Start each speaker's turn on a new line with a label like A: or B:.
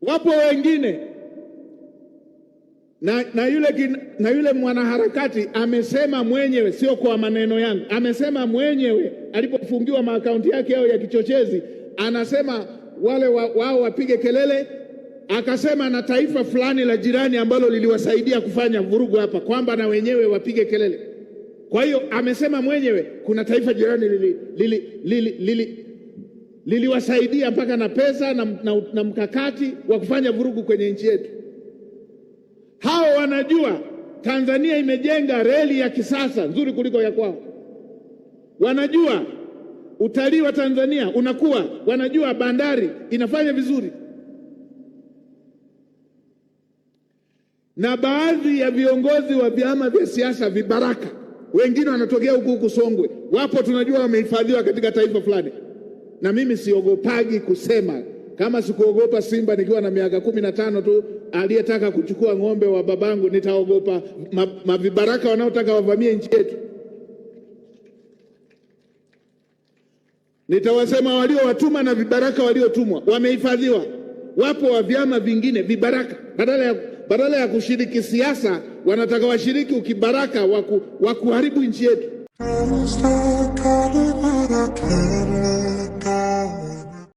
A: Wapo wengine na yule mwanaharakati amesema mwenyewe, sio kwa maneno yangu, amesema mwenyewe alipofungiwa maakaunti yake yao ya kichochezi, anasema wale wao wapige kelele, akasema na taifa fulani la jirani ambalo liliwasaidia kufanya vurugu hapa kwamba na wenyewe wapige kelele. Kwa hiyo amesema mwenyewe kuna taifa jirani liliwasaidia mpaka na pesa na mkakati wa kufanya vurugu kwenye nchi yetu. Hao wanajua Tanzania imejenga reli ya kisasa nzuri kuliko ya kwao. Wanajua utalii wa Tanzania unakuwa, wanajua bandari inafanya vizuri. Na baadhi ya viongozi wa vyama vya siasa vibaraka, wengine wanatokea huku Songwe, wapo tunajua wamehifadhiwa katika taifa fulani. Na mimi siogopagi kusema, kama sikuogopa Simba nikiwa na miaka 15 tu aliyetaka kuchukua ng'ombe wa babangu, nitaogopa mavibaraka wanaotaka wavamie nchi yetu? Nitawasema waliowatuma na vibaraka waliotumwa wamehifadhiwa. Wapo wa vyama vingine vibaraka, badala ya kushiriki siasa wanataka washiriki ukibaraka wa kuharibu nchi yetu.